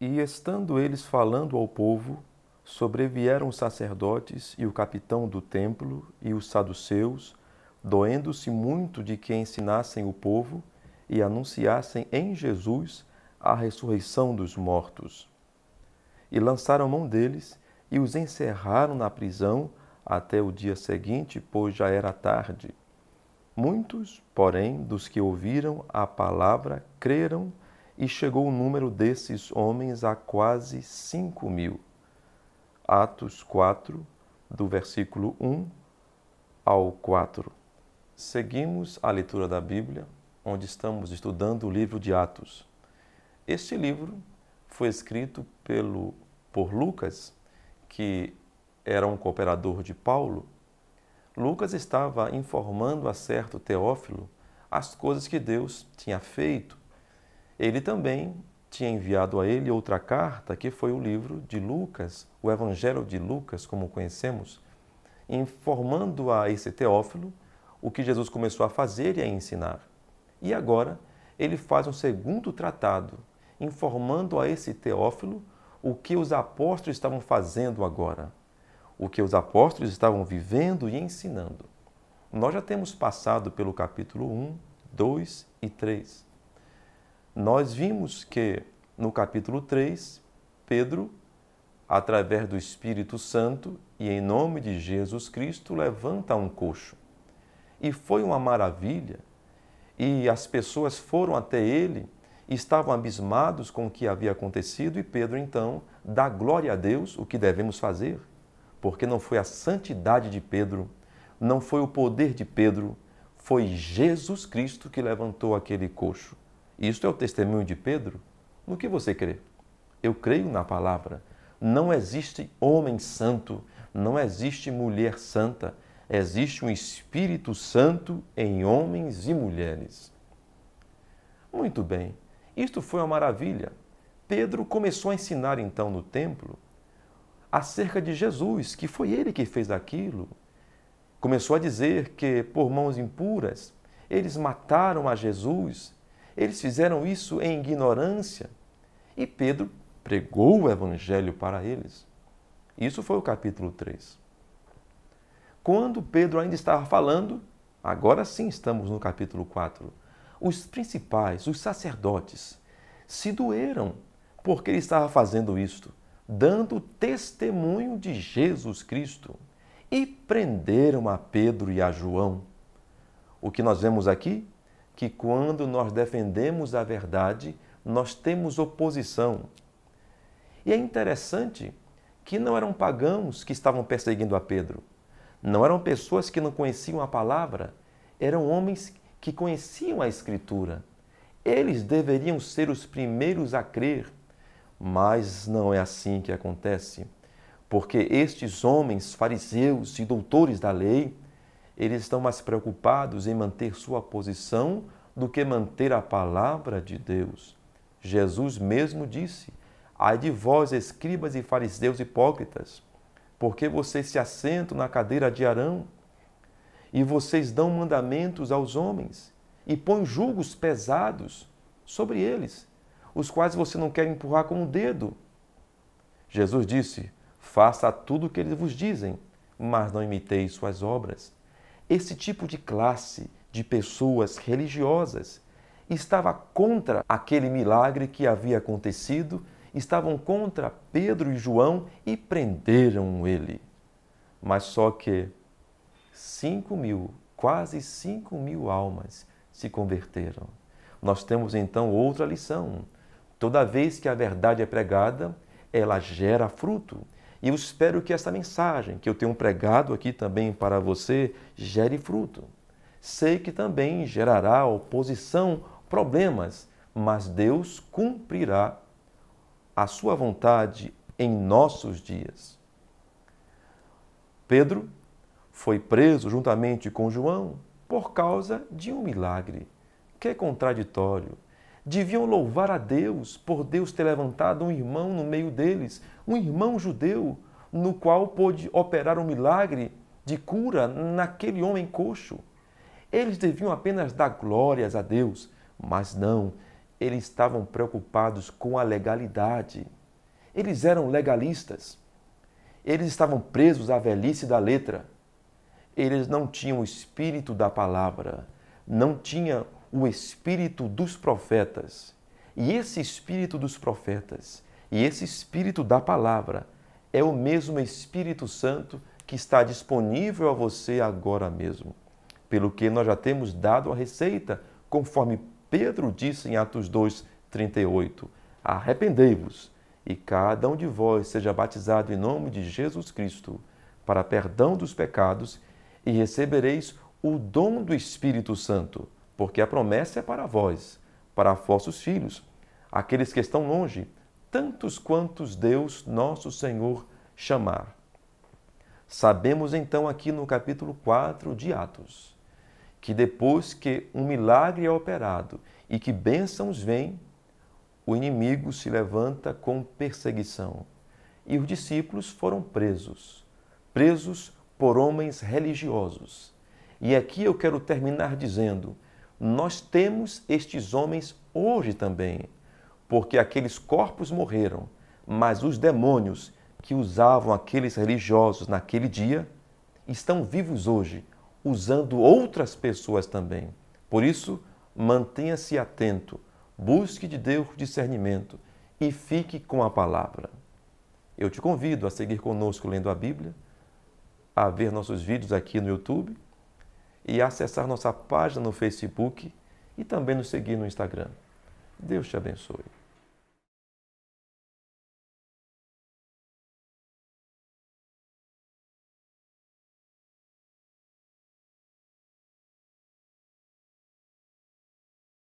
E estando eles falando ao povo, sobrevieram os sacerdotes e o capitão do templo e os saduceus, doendo-se muito de que ensinassem o povo e anunciassem em Jesus a ressurreição dos mortos. E lançaram mão deles e os encerraram na prisão até o dia seguinte, pois já era tarde. Muitos, porém, dos que ouviram a palavra, creram, e chegou o número desses homens a quase 5.000. Atos 4, do versículo 1 ao 4. Seguimos a leitura da Bíblia, onde estamos estudando o livro de Atos. Este livro foi escrito por Lucas, que era um cooperador de Paulo. Lucas estava informando a certo Teófilo as coisas que Deus tinha feito. Ele também tinha enviado a ele outra carta, que foi o livro de Lucas, o Evangelho de Lucas, como conhecemos, informando a esse Teófilo o que Jesus começou a fazer e a ensinar. E agora ele faz um segundo tratado, informando a esse Teófilo o que os apóstolos estavam fazendo agora, o que os apóstolos estavam vivendo e ensinando. Nós já temos passado pelo capítulo 1, 2 e 3. Nós vimos que no capítulo 3, Pedro, através do Espírito Santo e em nome de Jesus Cristo, levanta um coxo. E foi uma maravilha, e as pessoas foram até ele, estavam abismados com o que havia acontecido, e Pedro então dá glória a Deus, o que devemos fazer, porque não foi a santidade de Pedro, não foi o poder de Pedro, foi Jesus Cristo que levantou aquele coxo. Isto é o testemunho de Pedro? No que você crê? Eu creio na palavra. Não existe homem santo, não existe mulher santa. Existe um Espírito Santo em homens e mulheres. Muito bem, isto foi uma maravilha. Pedro começou a ensinar então no templo acerca de Jesus, que foi ele que fez aquilo. Começou a dizer que por mãos impuras eles mataram a Jesus. Eles fizeram isso em ignorância e Pedro pregou o Evangelho para eles. Isso foi o capítulo 3. Quando Pedro ainda estava falando, agora sim estamos no capítulo 4, os principais, os sacerdotes, se doeram porque ele estava fazendo isto, dando testemunho de Jesus Cristo, e prenderam a Pedro e a João. O que nós vemos aqui? Que quando nós defendemos a verdade, nós temos oposição. E é interessante que não eram pagãos que estavam perseguindo a Pedro. Não eram pessoas que não conheciam a palavra. Eram homens que conheciam a Escritura. Eles deveriam ser os primeiros a crer. Mas não é assim que acontece. Porque estes homens, fariseus e doutores da lei, eles estão mais preocupados em manter sua posição do que manter a palavra de Deus. Jesus mesmo disse: ai de vós, escribas e fariseus hipócritas, porque vocês se assentam na cadeira de Arão e vocês dão mandamentos aos homens e põem julgos pesados sobre eles, os quais você não quer empurrar com o dedo. Jesus disse: faça tudo o que eles vos dizem, mas não imiteis suas obras. Esse tipo de classe de pessoas religiosas estava contra aquele milagre que havia acontecido, estavam contra Pedro e João e prenderam ele. Mas só que 5.000, quase 5.000 almas se converteram. Nós temos então outra lição. Toda vez que a verdade é pregada, ela gera fruto. E eu espero que essa mensagem que eu tenho pregado aqui também para você gere fruto. Sei que também gerará oposição, problemas, mas Deus cumprirá a sua vontade em nossos dias. Pedro foi preso juntamente com João por causa de um milagre. Que contraditório! Deviam louvar a Deus por Deus ter levantado um irmão no meio deles, um irmão judeu, no qual pôde operar um milagre de cura naquele homem coxo. Eles deviam apenas dar glórias a Deus, mas não. eles estavam preocupados com a legalidade. Eles eram legalistas. Eles estavam presos à velhice da letra. Eles não tinham o espírito da palavra, não tinham o espírito dos profetas. E esse espírito dos profetas e esse espírito da palavra é o mesmo Espírito Santo que está disponível a você agora mesmo. Pelo que nós já temos dado a receita, conforme Pedro disse em Atos 2:38. Arrependei-vos e cada um de vós seja batizado em nome de Jesus Cristo para perdão dos pecados e recebereis o dom do Espírito Santo, porque a promessa é para vós, para vossos filhos, aqueles que estão longe, tantos quantos Deus, nosso Senhor, chamar. Sabemos então aqui no capítulo 4 de Atos, que depois que um milagre é operado e que bênçãos vêm, o inimigo se levanta com perseguição. E os discípulos foram presos por homens religiosos. E aqui eu quero terminar dizendo, nós temos estes homens hoje também, porque aqueles corpos morreram, mas os demônios que usavam aqueles religiosos naquele dia estão vivos hoje, usando outras pessoas também. Por isso, mantenha-se atento, busque de Deus discernimento e fique com a palavra. Eu te convido a seguir conosco lendo a Bíblia, a ver nossos vídeos aqui no YouTube e a acessar nossa página no Facebook e também nos seguir no Instagram. Deus te abençoe.